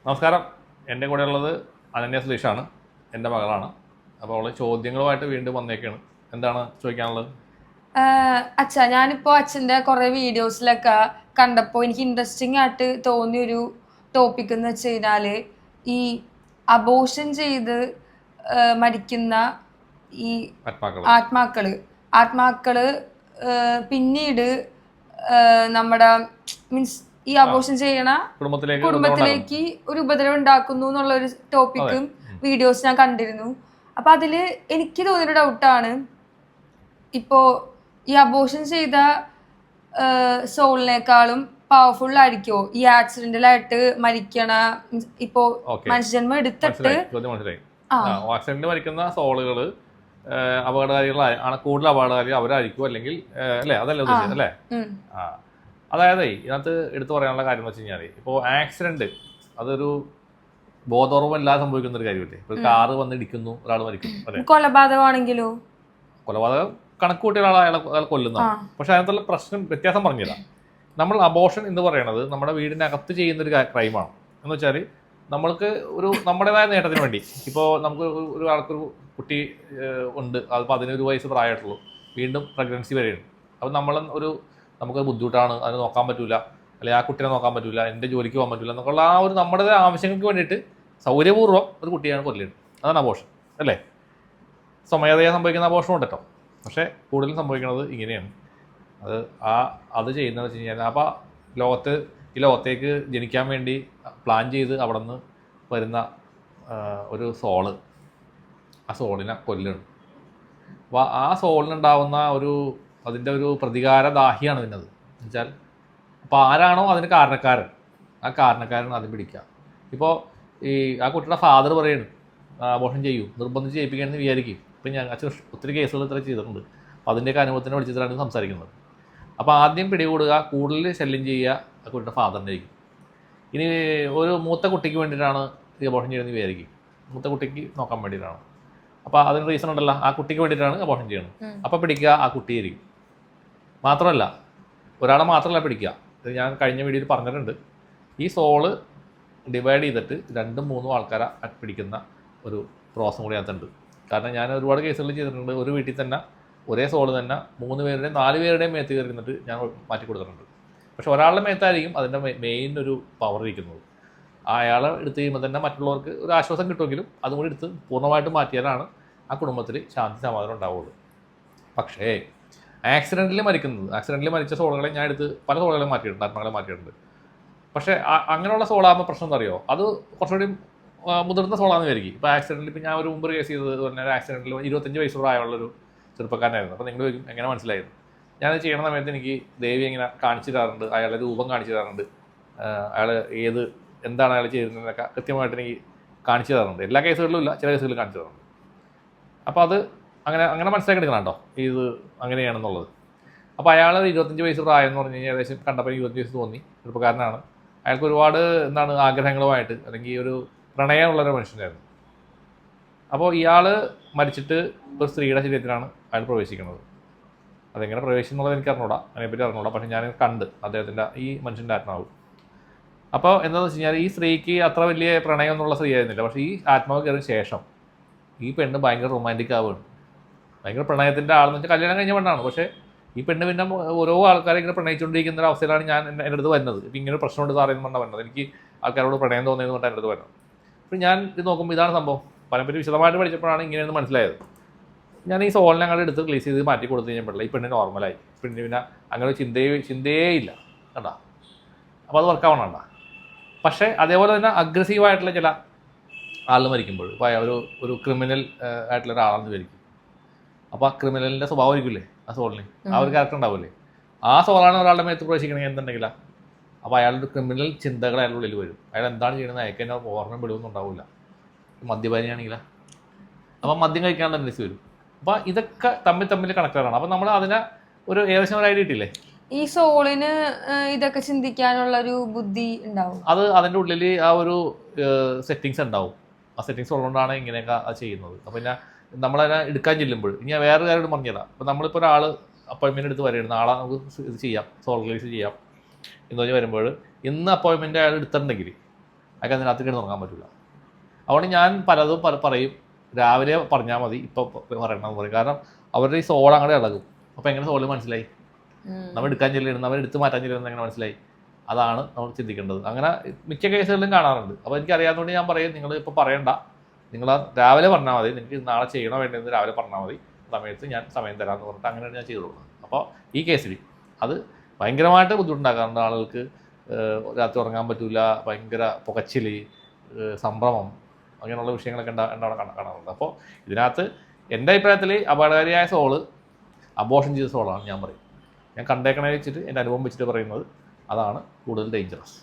നമസ്കാരം. എൻ്റെ കൂടെ ഉള്ളത് അനന്യ സുധീഷാണ്, എൻ്റെ മകളാണ്. അപ്പോൾ അവൾ ചോദ്യങ്ങളുമായിട്ട് വീണ്ടും വന്നേക്കാണ്. എന്താണ് ചോദിക്കാനുള്ളത്? അച്ഛാ, ഞാനിപ്പോൾ അച്ഛൻ്റെ കുറേ വീഡിയോസിലൊക്കെ കണ്ടപ്പോൾ എനിക്ക് ഇൻട്രസ്റ്റിംഗ് ആയിട്ട് തോന്നിയൊരു ടോപ്പിക് എന്ന് വെച്ച് കഴിഞ്ഞാൽ ഈ അബോഷൻ ചെയ്ത് മരിക്കുന്ന ഈ ആത്മാക്കള് പിന്നീട് നമ്മുടെ മീൻസ് ഈ അബോഷൻ ചെയ്യണ കുടുംബത്തിലേക്ക് ഒരു ഉപദ്രവം ഉണ്ടാക്കുന്നു എന്നുള്ള ഒരു ടോപ്പിക്കും വീഡിയോസ് ഞാൻ കണ്ടിരുന്നു. അപ്പൊ അതില് എനിക്ക് തോന്നിയൊരു ഡൗട്ടാണ്, ഇപ്പോ ഈ അബോഷൻ ചെയ്ത സോളിനേക്കാളും പവർഫുൾ ആയിരിക്കോ ഈ ആക്സിഡന്റലായിട്ട് മരിക്കണ ഇപ്പോ മനുഷ്യജന്മം എടുത്തിട്ട് ആക്സിഡന്റ് മരിക്കുന്ന സോളുകള് അപകടകാരികളാണ്, കൂടുതൽ അപകടകാരി അവരായിരിക്കും, അല്ലെങ്കിൽ അല്ലേ? അതല്ലേ ഉദ്ദേശിച്ചത് അല്ലേ? അതായത് ഇതിനകത്ത് എടുത്തു പറയാനുള്ള കാര്യം എന്ന് വെച്ച് കഴിഞ്ഞാൽ, ഇപ്പോൾ ആക്സിഡന്റ് അതൊരു ബോധോർവമില്ലാതെ സംഭവിക്കുന്ന ഒരു കാര്യമല്ലേ. ഇപ്പോൾ കാറ് വന്ന് ഇടിക്കുന്നു, ഒരാൾ മരിക്കുന്നു, അല്ലേ? കൊലപാതകമാണെങ്കിലോ? കൊലപാതകം കണക്ക് കൂട്ടിയ അയാൾ കൊല്ലുന്നതാണ്. പക്ഷെ അതിനകത്തുള്ള പ്രശ്നം വ്യത്യാസം പറഞ്ഞില്ല. നമ്മൾ അബോഷൻ എന്ന് പറയുന്നത് നമ്മുടെ വീടിനകത്ത് ചെയ്യുന്നൊരു ക്രൈമാണ്. എന്ന് വെച്ചാൽ നമ്മൾക്ക് നമ്മുടേതായ നേട്ടത്തിന് വേണ്ടി, ഇപ്പോൾ നമുക്ക് ഒരാൾക്കൊരു കുട്ടി ഉണ്ട്, അതിപ്പോൾ 11 വയസ്സ് പ്രായമായിട്ടുള്ളൂ, വീണ്ടും പ്രഗ്നൻസി വരെയാണ്. അപ്പോൾ നമുക്ക് ബുദ്ധിമുട്ടാണ്, അതിന് നോക്കാൻ പറ്റില്ല, അല്ലെങ്കിൽ ആ കുട്ടീനെ നോക്കാൻ പറ്റില്ല, എൻ്റെ ജോലിക്ക് പോകാൻ പറ്റില്ല എന്നൊക്കെയുള്ള ആ ഒരു നമ്മുടെ ആവശ്യങ്ങൾക്ക് വേണ്ടിയിട്ട് സൗകര്യപൂർവ്വം ഒരു കുട്ടിയാണ് കൊല്ലുന്നത്. അതാണ് അബോഷൻ, അല്ലേ? സ്വമേധയാ സംഭവിക്കുന്ന അബോഷനും ഉണ്ട് കേട്ടോ. പക്ഷേ കൂടുതലും സംഭവിക്കുന്നത് ഇങ്ങനെയാണ്. അത് ചെയ്യുന്നതെന്ന് വെച്ച് കഴിഞ്ഞാൽ, അപ്പോൾ ലോകത്തേക്ക് ജനിക്കാൻ വേണ്ടി പ്ലാൻ ചെയ്ത് അവിടെ നിന്ന് വരുന്ന ഒരു സോള്, ആ സോളിനെ കൊല്ലുകയാണ്. അപ്പോൾ ആ സോളിനുണ്ടാവുന്ന അതിൻ്റെ ഒരു പ്രതികാരദാഹിയാണ് ഇതിനത്. എന്നുവെച്ചാൽ അപ്പോൾ ആരാണോ അതിന് കാരണക്കാരൻ, ആ കാരണക്കാരൻ അത് പിടിക്കുക. ഇപ്പോൾ ആ കുട്ടിയുടെ ഫാദർ പറയുന്നു അബോർഷൻ ചെയ്യൂ, നിർബന്ധിച്ച് ചെയ്യിപ്പിക്കുകയാണെന്ന് വിചാരിക്കും. ഇപ്പം ഞാൻ അച്ഛൻ ഒത്തിരി കേസുകൾ ഇത്ര ചെയ്തിട്ടുണ്ട്. അപ്പോൾ അതിൻ്റെയൊക്കെ അനുഭവത്തിനെ വിളിച്ചിട്ടാണ് സംസാരിക്കുന്നത്. അപ്പോൾ ആദ്യം പിടികൂടുക, കൂടുതൽ ശല്യം ചെയ്യുക ആ കുട്ടിയുടെ ഫാദറിൻ്റെ ആയിരിക്കും. ഇനി ഒരു മൂത്ത കുട്ടിക്ക് വേണ്ടിയിട്ടാണ് ഈ അബോർഷൻ ചെയ്യുന്നത് വിചാരിക്കും, മൂത്ത കുട്ടിക്ക് നോക്കാൻ വേണ്ടിയിട്ടാണ്. അപ്പോൾ അതിന് റീസൺ ഉണ്ടല്ലോ, ആ കുട്ടിക്ക് വേണ്ടിയിട്ടാണ് അബോർഷൻ ചെയ്യുന്നത്. അപ്പോൾ പിടിക്കുക ആ കുട്ടിയായിരിക്കും. മാത്രമല്ല, ഒരാളെ മാത്രമല്ല പിടിക്കുക. ഇത് ഞാൻ കഴിഞ്ഞ വീഡിയോയിൽ പറഞ്ഞിട്ടുണ്ട്. ഈ സോള് ഡിവൈഡ് ചെയ്തിട്ട് 2-3 ആൾക്കാരെ പിടിക്കുന്ന ഒരു പ്രോസസ്സും കൂടി അതിനകത്തുണ്ട്. കാരണം ഞാൻ ഒരുപാട് കേസുകൾ ചെയ്തിട്ടുണ്ട്. ഒരു വീട്ടിൽ തന്നെ ഒരേ സോള് തന്നെ 3 പേരുടെയും 4 പേരുടെയും മേത്ത് കയറിന്നിട്ട് ഞാൻ മാറ്റി കൊടുത്തിട്ടുണ്ട്. പക്ഷെ ഒരാളുടെ മേത്തായിരിക്കും അതിൻ്റെ മെയിൻ ഒരു പവർ ഇരിക്കുന്നത്. അയാളെ എടുത്ത് കഴിയുമ്പോൾ തന്നെ മറ്റുള്ളവർക്ക് ഒരു ആശ്വാസം കിട്ടുമെങ്കിലും അതും കൂടി എടുത്ത് പൂർണ്ണമായിട്ട് മാറ്റിയാലാണ് ആ കുടുംബത്തിൽ ശാന്തി സമാധാനം ഉണ്ടാവുള്ളൂ. പക്ഷേ ആക്സിഡൻറ്റിൽ മരിച്ച സോളുകളെ ഞാൻ എടുത്ത് പല സോളുകളെ മാറ്റിയിട്ടുണ്ട്, ആത്മാക്കളെ മാറ്റിയിട്ടുണ്ട്. പക്ഷേ അങ്ങനെയുള്ള സോളാകുമ്പോൾ പ്രശ്നം എന്താ അറിയോ, അത് കുറച്ചുകൂടി മുതിർന്ന സോളാന്ന് വിചാരിക്കും. ഇപ്പോൾ ആക്സിഡൻറ്റിൽ ഇപ്പോൾ ഞാൻ ഒരു മുമ്പ് കേസ് ചെയ്തത് പറഞ്ഞാൽ ആക്സിഡൻറ്റിൽ 25 വയസ്സ് പ്രായമുള്ളൊരു ചെറുപ്പക്കാരനായിരുന്നു. അപ്പോൾ നിങ്ങൾ ചോദിക്കും എങ്ങനെ മനസ്സിലായിരുന്നു? ഞാനത് ചെയ്യണ സമയത്ത് എനിക്ക് ദേവി ഇങ്ങനെ കാണിച്ചു തരാറുണ്ട്, അയാളുടെ രൂപം കാണിച്ചു തരാറുണ്ട്, അയാൾ എന്താണ് അയാൾ ചെയ്യുന്നതെന്നൊക്കെ കൃത്യമായിട്ട് എനിക്ക് കാണിച്ചു തരാറുണ്ട്. എല്ലാ കേസുകളിലും ഇല്ല, ചില കേസുകളിൽ കാണിച്ചു തരാറുണ്ട്. അപ്പോൾ അത് അങ്ങനെ മനസ്സിലാക്കി എടുക്കണം കേട്ടോ, ഇത് അങ്ങനെയാണെന്നുള്ളത്. അപ്പോൾ അയാൾ 25 വയസ്സ് പ്രായം എന്ന് പറഞ്ഞു കഴിഞ്ഞാൽ ഏകദേശം കണ്ടപ്പോൾ 25 വയസ്സ് തോന്നി. ചെറുപ്പക്കാരനാണ്. അയാൾക്ക് ഒരുപാട് ആഗ്രഹങ്ങളുമായിട്ട് അല്ലെങ്കിൽ ഒരു പ്രണയമുള്ളൊരു മനുഷ്യനായിരുന്നു. അപ്പോൾ ഇയാൾ മരിച്ചിട്ട് ഒരു സ്ത്രീയുടെ ശരീരത്തിലാണ് അയാൾ പ്രവേശിക്കുന്നത്. അതെങ്ങനെ പ്രവേശിക്കുന്നുള്ളത് എനിക്ക് അറിഞ്ഞൂടാ, അതിനെപ്പറ്റി അറിഞ്ഞൂടാ. പക്ഷേ ഞാൻ കണ്ട് ഈ മനുഷ്യൻ്റെ ആത്മാവ്. അപ്പോൾ എന്താണെന്ന് വെച്ച് കഴിഞ്ഞാൽ, ഈ സ്ത്രീക്ക് അത്ര വലിയ പ്രണയം എന്നുള്ള സ്ത്രീ ആയിരുന്നില്ല. പക്ഷേ ഈ ആത്മാവ് കയറിയ ശേഷം ഈ പെണ്ണ് ഭയങ്കര റൊമാൻറ്റിക് ആവുകയാണ്. ഭയങ്കര പ്രണയത്തിൻ്റെ ആളെന്ന് വെച്ചാൽ കല്യാണം കഴിഞ്ഞ പെണ്ണാണ്. പക്ഷേ ഈ പെണ്ണ് പിന്നെ ഓരോ ആൾക്കാരെ ഇങ്ങനെ പ്രണയിച്ചുകൊണ്ടിരിക്കുന്ന ഒരു അവസ്ഥയിലാണ് എൻ്റെ അടുത്ത് വരുന്നത്. ഇപ്പം ഇങ്ങനെ പ്രശ്നമുണ്ട് സാറേന്ന് പറഞ്ഞാൽ വരുന്നത്, എനിക്ക് ആൾക്കാരോട് പ്രണയം തോന്നിയെന്ന് പറഞ്ഞാൽ എൻ്റെ അടുത്ത് വരുന്നത്. അപ്പോൾ ഞാൻ ഇത് നോക്കുമ്പോൾ ഇതാണ് സംഭവം. പലപ്പോഴും വിശദമായിട്ട് പഠിച്ചപ്പോഴാണ് ഇങ്ങനെയെന്ന് മനസ്സിലായത്. ഞാൻ ഈ സോളിനെ അങ്ങനെ എടുത്ത് റിലീസ് ചെയ്ത് മാറ്റി കൊടുത്തു കഴിഞ്ഞപ്പോഴല്ല ഈ പെണ്ണ് നോർമലായി. പെണ്ണിന് പിന്നെ അങ്ങനെ ചിന്തയേ ഇല്ല കണ്ടാ. അപ്പോൾ അത് വർക്കാവണണ്ട. പക്ഷേ അതേപോലെ തന്നെ അഗ്രസീവായിട്ടുള്ള ചില ആൾ മരിക്കുമ്പോൾ, ഇപ്പോൾ അയാൾ ഒരു ക്രിമിനൽ ആയിട്ടുള്ള ഒരാളാണെന്ന് വിചാരിക്കും. അപ്പോൾ ആ ക്രിമിനലിൻ്റെ സ്വഭാവം ആയിരിക്കില്ലേ ആ സോളിന്, ആ ഒരു ക്യാരക്ടർ ഉണ്ടാവില്ലേ. ആ സോളാണ് ഒരാളുടെ മേത്ത് പ്രവേശിക്കണമെങ്കിൽ എന്തുണ്ടെങ്കില അപ്പോൾ അയാളുടെ ക്രിമിനൽ ചിന്തകൾ അയാളുടെ ഉള്ളിൽ വരും. അയാൾ എന്താണ് ചെയ്യുന്നത് അയക്ക് തന്നെ ഓർമ്മ വിടുവൊന്നും ഉണ്ടാവില്ല. മദ്യപാനിയാണെങ്കിലാ അപ്പോൾ മദ്യം കഴിക്കാനുള്ള ടെൻഡൻസി വരും. അപ്പോൾ ഇതൊക്കെ തമ്മിൽ കണക്റ്റഡാണ്. അപ്പോൾ നമ്മൾ അതിനെ ഏകദേശം ഒരു ഐഡിയ കിട്ടില്ലേ. ഈ സോളിന് ഇതൊക്കെ ചിന്തിക്കാനുള്ള ഒരു ബുദ്ധി ഉണ്ടാവും. അത് അതിൻ്റെ ഉള്ളിൽ ആ ഒരു സെറ്റിങ്സ് ഉണ്ടാവും. ആ സെറ്റിങ്സ് ഉള്ളതുകൊണ്ടാണ് ഇങ്ങനെയൊക്കെ ചെയ്യുന്നത്. അപ്പോൾ പിന്നെ നമ്മളതിനെ എടുക്കാൻ ചെല്ലുമ്പോൾ ഇനി വേറെ കാര്യം പറഞ്ഞുതരാം. അപ്പോൾ നമ്മളിപ്പോൾ ഒരാൾ അപ്പോയിൻമെൻറ്റ് എടുത്ത് വരികയാണ്, നാളെ നമുക്ക് ഇത് ചെയ്യാം, സോൾ റിലീസ് ചെയ്യാം എന്ന് പറഞ്ഞ് വരുമ്പോൾ ഇന്ന് അപ്പോയിൻമെൻറ്റ് അയാൾ എടുത്തിട്ടുണ്ടെങ്കിൽ അയാൾക്ക് അതിനകത്ത് കിടന്ന് ഉറങ്ങാൻ പറ്റില്ല. അതുകൊണ്ട് ഞാൻ പലതും പറയും, രാവിലെ പറഞ്ഞാൽ മതി, ഇപ്പോൾ പറയണമെന്ന് പറയും. കാരണം അവരുടെ ഈ സോൾ അങ്ങനെ ഇളകും. അപ്പോൾ എങ്ങനെ സോള് മനസ്സിലായി? നമ്മൾ എടുക്കാൻ ചെല്ലുന്നത്, അവർ എടുത്ത് മാറ്റാൻ ചെല്ലുന്നത് എങ്ങനെ മനസ്സിലായി? അതാണ് നമ്മൾ ചിന്തിക്കേണ്ടത്. അങ്ങനെ മിക്ക കേസുകളിലും കാണാറുണ്ട്. അപ്പോൾ എനിക്കറിയാവുന്നതുകൊണ്ട് ഞാൻ പറയും, നിങ്ങൾ ഇപ്പോൾ പറയണ്ട, നിങ്ങൾ രാവിലെ പറഞ്ഞാൽ മതി, നിങ്ങൾക്ക് നാളെ ചെയ്യണോ വേണ്ടതെന്ന് രാവിലെ പറഞ്ഞാൽ മതി, സമയത്ത് ഞാൻ സമയം തരാമെന്ന് പറഞ്ഞിട്ട് അങ്ങനെയാണ് ഞാൻ ചെയ്തോളൂ. അപ്പോൾ ഈ കേസിൽ അത് ഭയങ്കരമായിട്ട് ബുദ്ധിമുട്ടുണ്ടാക്കാറുണ്ട്. ആളുകൾക്ക് രാത്രി ഉറങ്ങാൻ പറ്റില്ല, ഭയങ്കര പുകച്ചിൽ, സംഭ്രമം, അങ്ങനെയുള്ള വിഷയങ്ങളൊക്കെ കാണാറുണ്ട്. അപ്പോൾ ഇതിനകത്ത് എൻ്റെ അഭിപ്രായത്തിൽ അപകടകാരിയായ സോള് അബോർഷൻ ചെയ്ത സോളാണ് ഞാൻ പറയും. ഞാൻ കണ്ടേക്കണേ വെച്ചിട്ട് എൻ്റെ അനുഭവം വെച്ചിട്ട് പറയുന്നത് അതാണ് കൂടുതൽ ഡേഞ്ചറസ്.